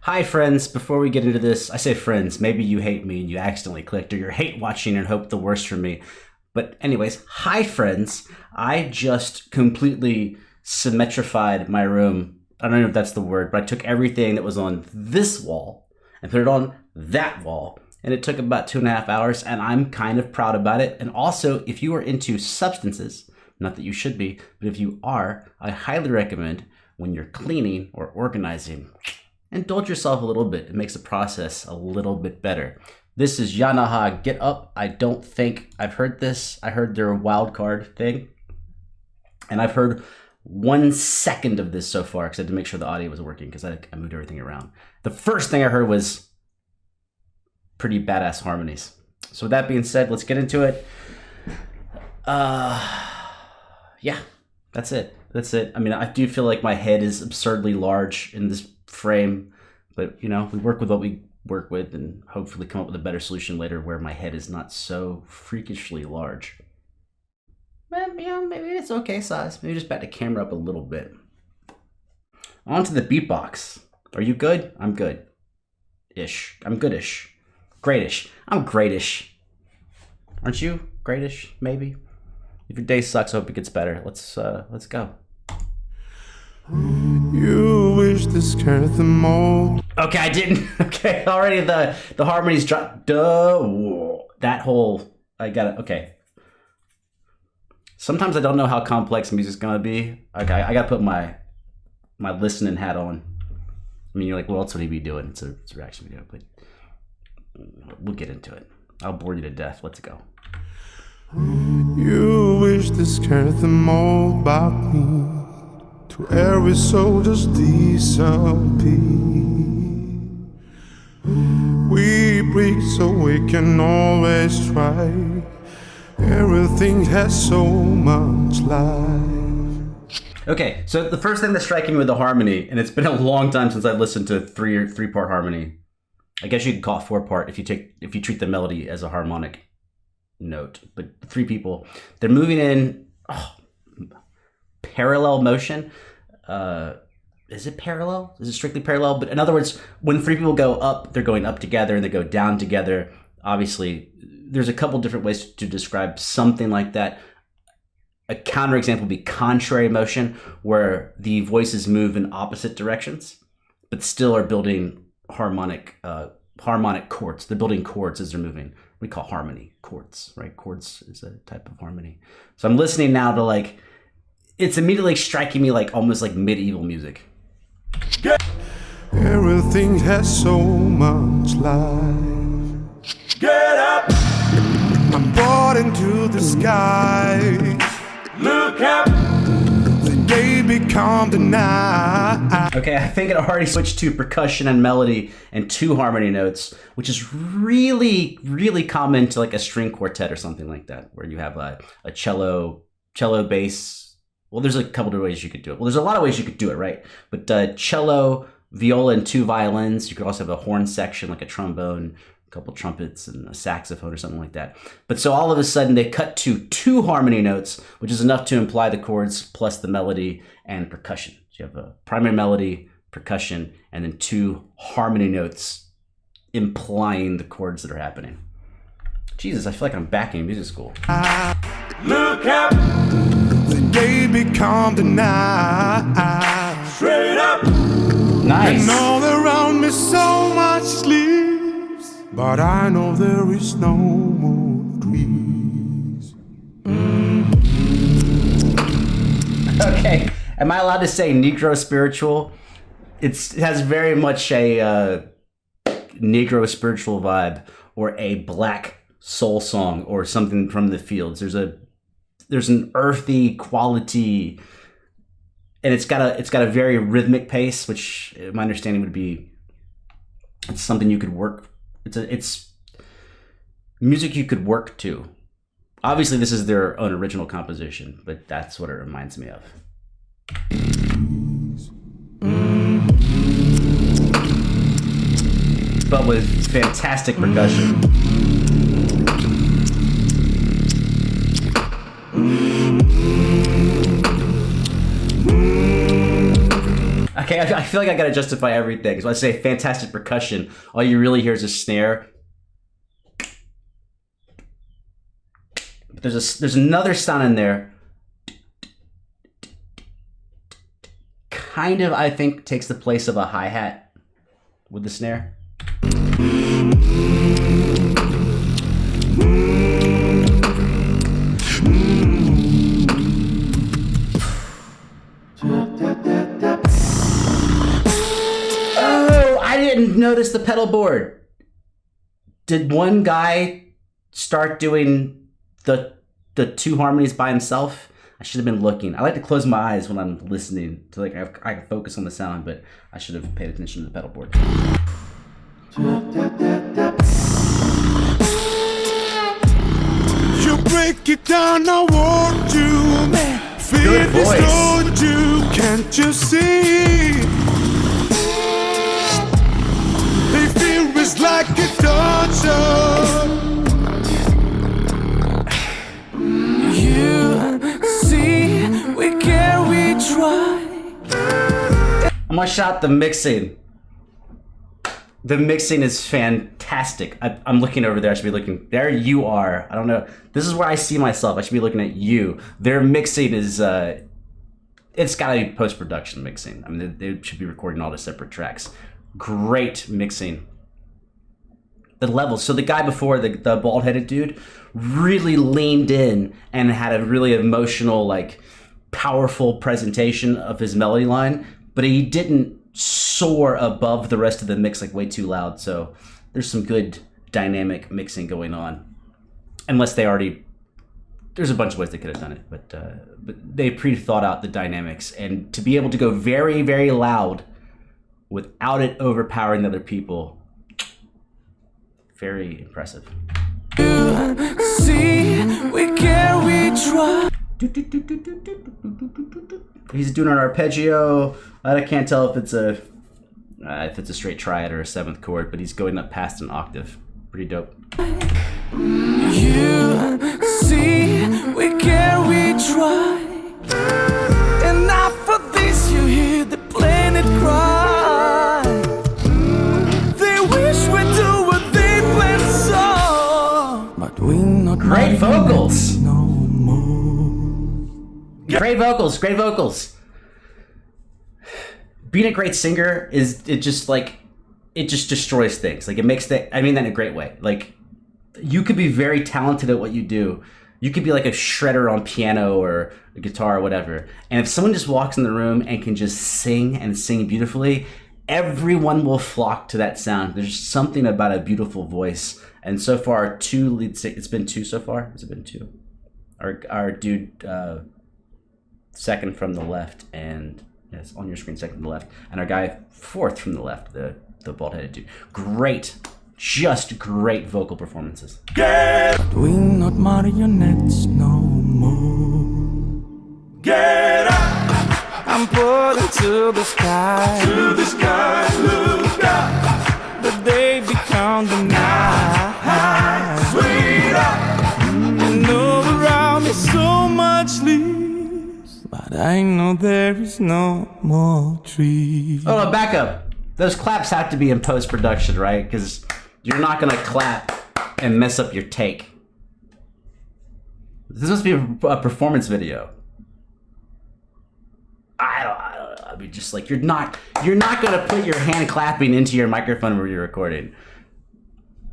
Hi friends, before we get into this, I say friends, maybe you hate me and you accidentally clicked, or you're hate watching and hope the worst for me. But anyways, hi friends. I just completely symmetrified my room. I don't know if that's the word, but I took everything that was on this wall and put it on that wall. And it took about 2.5 hours, and I'm kind of proud about it. And also, if you are into substances, not that you should be, but if you are, I highly recommend when you're cleaning or organizing, indulge yourself a little bit. It makes the process a little bit better. This is Yanaha Get Up. I don't think I've heard this. I heard their wild card thing, and I've heard 1 second of this so far because I had to make sure the audio was working because I moved everything around. The first thing I heard was pretty badass harmonies. So with that being said, let's get into it. Yeah, that's it. That's it. I mean, I do feel like my head is absurdly large in this frame, but you know, we work with what we work with and hopefully come up with a better solution later where my head is not so freakishly large. But, you know, maybe it's okay size. Maybe just back the camera up a little bit. On to the beatbox. Are you good? I'm good-ish. I'm goodish. Greatish. I'm greatish. Aren't you? Greatish, maybe? If your day sucks, I hope it gets better. Let's go. You wish to scare them all. Okay, I didn't. Okay, already the harmonies dropped. Duh. That whole, I got it. Okay. Sometimes I don't know how complex music's gonna be. Okay, I gotta put my listening hat on. I mean, you're like, well, else would he be doing? It's a reaction video, but we'll get into it. I'll bore you to death. Let's go. You wish to scare them all about me. To every soul just disappear. We breathe so we can always try. Everything has so much life. Okay, so the first thing that's striking me with the harmony, and it's been a long time since I've listened to three-part harmony. I guess you could call it 4-part if you treat the melody as a harmonic note. But 3 people, they're moving in parallel motion. Is it parallel? Is it strictly parallel? But in other words, when 3 people go up, they're going up together, and they go down together. Obviously, there's a couple different ways to describe something like that. A counterexample would be contrary motion, where the voices move in opposite directions, but still are building harmonic chords. They're building chords as they're moving. We call harmony chords, right? Chords is a type of harmony. So I'm listening now to like, it's immediately striking me like almost like medieval music. Everything has so much life. Get up! I'm brought into the sky. Look up! The day become the night. Okay, I think it already switched to percussion and melody and 2 harmony notes, which is really, really common to like a string quartet or something like that, where you have a cello, bass. Well, there's a couple of ways you could do it. Well, there's a lot of ways you could do it, right? But cello, viola, and 2 violins. You could also have a horn section, like a trombone, a couple trumpets, and a saxophone or something like that. But so all of a sudden, they cut to 2 harmony notes, which is enough to imply the chords plus the melody and percussion. So you have a primary melody, percussion, and then 2 harmony notes implying the chords that are happening. Jesus, I feel like I'm back in music school. Look up! The day become the night. Straight up! Nice. And all around me so much sleeps, but I know there is no more trees. Okay, am I allowed to say Negro spiritual? It has very much a Negro spiritual vibe, or a black soul song, or something from the fields. There's an earthy quality, and it's got a very rhythmic pace, which my understanding would be it's something you could work. It's music you could work to. Obviously, this is their own original composition, but that's what it reminds me of. But with fantastic percussion. Okay, I feel like I gotta justify everything. So I say fantastic percussion. All you really hear is a snare. But there's another sound in there. Kind of, I think, takes the place of a hi-hat with the snare. Oh, I didn't notice the pedal board. Did one guy start doing the two harmonies by himself? I should have been looking. I like to close my eyes when I'm listening to I can focus on the sound, but I should have paid attention to the pedal board. You break it down, I want you. Feel this load you, can't you see? They feel it's like a torture. You see, we care, we try. I'm gonna shout the mixing. The mixing is fantastic. I'm looking over there. I should be looking. There you are. I don't know. This is where I see myself. I should be looking at you. Their mixing is, it's gotta be post-production mixing. I mean, they should be recording all the separate tracks. Great mixing. The levels. So the guy before, the bald-headed dude, really leaned in and had a really emotional, like, powerful presentation of his melody line, but he didn't soar above the rest of the mix like way too loud. So there's some good dynamic mixing going on. Unless they already, there's a bunch of ways they could have done it, but they pre-thought out the dynamics, and to be able to go very, very loud without it overpowering the other people, very impressive. You see, we care, we try. He's doing an arpeggio. I can't tell if it's a straight triad or a seventh chord, but he's going up past an octave. Pretty dope. You see, we care, we try. And not for this, you hear the planet cry. They wish we do what they planned so, but we not. Great vocals. No more. Great vocals. Great vocals. Being a great singer is it just destroys things. Like, it makes I mean that in a great way. Like, you could be very talented at what you do. You could be like a shredder on piano or a guitar or whatever. And if someone just walks in the room and can just sing and sing beautifully, everyone will flock to that sound. There's something about a beautiful voice. And so far, it's been two so far. Has it been two? Our dude, second from the left, and yes, on your screen, second from the left, and our guy fourth from the left, the bald-headed dude. Great, just great vocal performances. We not marionettes no more. Get up I'm pulling to the sky. to the sky, look up, The day become the night. sweet up. And all around me so much leaves, but I know there is no more trees. Oh, no, back up. Those claps have to be in post-production, right? Because you're not gonna clap and mess up your take. This must be a performance video. I don't know. I mean, just like, you're not gonna put your hand clapping into your microphone where you're recording.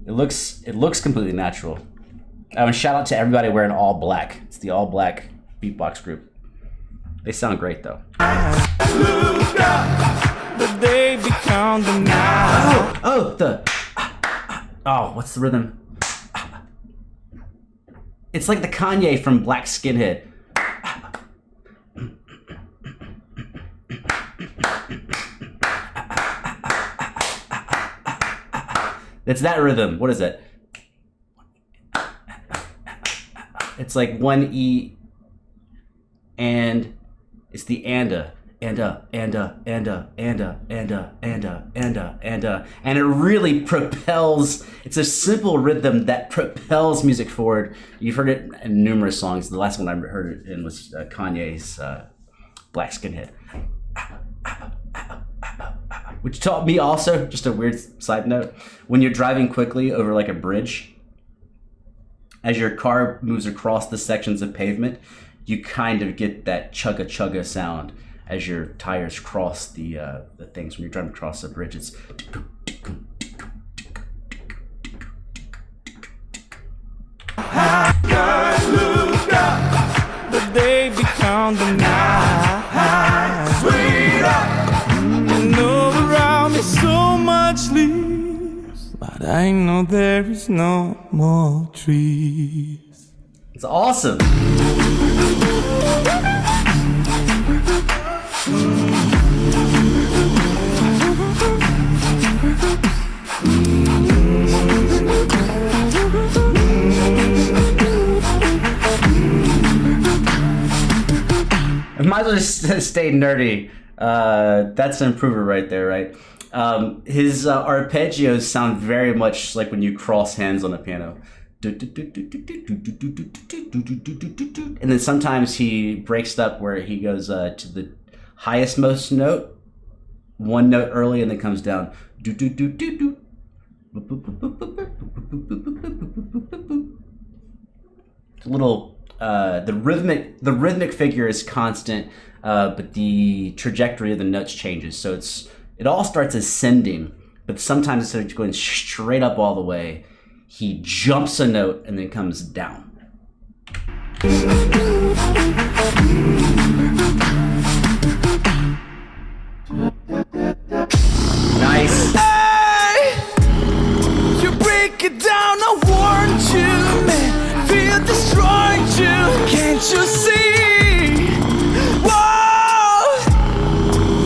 It looks completely natural. I mean, shout out to everybody wearing all black. It's the all black beatbox group. They sound great though. Look up, The day become the night. What's the rhythm? It's like the Kanye from Black Skinhead. It's that rhythm. What is it? It's like one E, and it's the and it really propels. It's a simple rhythm that propels music forward. You've heard it in numerous songs. The last one I heard it in was Kanye's Black Skinhead. which taught me also, just a weird side note, when you're driving quickly over like a bridge, as your car moves across the sections of pavement, you kind of get that chugga chugga sound as your tires cross the things when you're driving across the bridge. It's Guys look up, but they become the night. Sweeter, you know around me so much leaves, but I know there is no more trees. It's awesome. Might as well just stay nerdy. That's an improver right there, right? His arpeggios sound very much like when you cross hands on a piano. And then sometimes he breaks it up where he goes to the highest most note, one note early, and then comes down. It's a little. The rhythmic figure is constant, but the trajectory of the notes changes. So it all starts ascending, but sometimes instead of going straight up all the way, he jumps a note and then comes down. Nice. Hey, you break it down, I warned you, man. Feel destroyed you, can't you see? Whoa,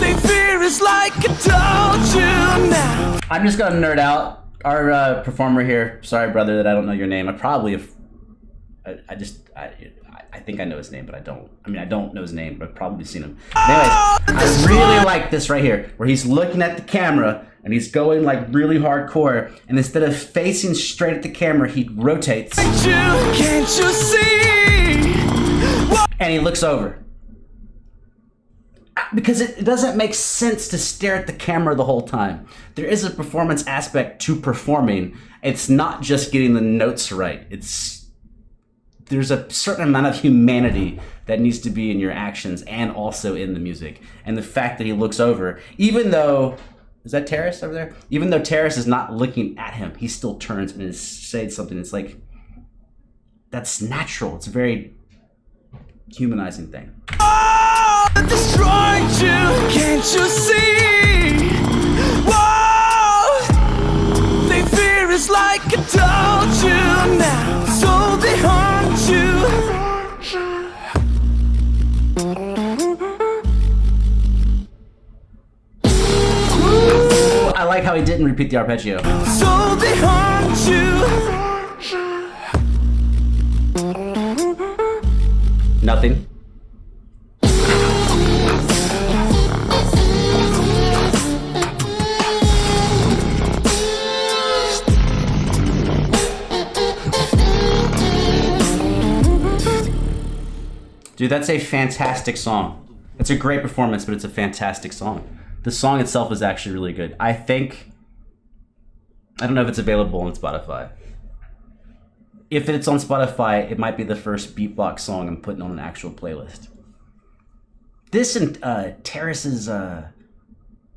they fear is like I told you now. I'm just gonna nerd out. Our performer here, sorry brother that I don't know your name. I think I know his name, but I don't. I mean, I don't know his name, but I've probably seen him. Anyways, I really like this right here, where he's looking at the camera and he's going like really hardcore, and instead of facing straight at the camera, he rotates. Can't you see? And he looks over. Because it doesn't make sense to stare at the camera the whole time. There is a performance aspect to performing. It's not just getting the notes right. There's a certain amount of humanity that needs to be in your actions and also in the music. And the fact that he looks over, even though, is that TARAS over there? Even though TARAS is not looking at him, he still turns and is saying something. It's like, that's natural. It's a very humanizing thing. Destroyed you, can't you see? Whoa, they fear is like I told you now, so they haunt Ooh, I like how he didn't repeat the arpeggio. So they haunt you. Nothing. Dude, that's a fantastic song. It's a great performance, but it's a fantastic song. The song itself is actually really good. I don't know if it's available on Spotify. If it's on Spotify, it might be the first BEATBOX song I'm putting on an actual playlist. This and TARAS's The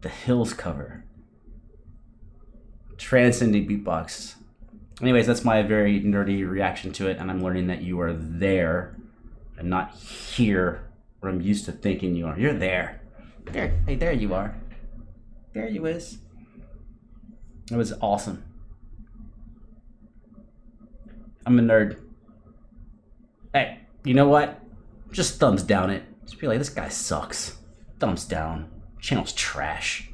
Hills cover. Transcending beatbox. Anyways, that's my very nerdy reaction to it, and I'm learning that you are there and not here where I'm used to thinking you are. You're there. There. Hey, there you are. There you is. It was awesome. I'm a nerd. Hey, you know what? Just thumbs down it. Just be like, this guy sucks. Thumbs down. Channel's trash.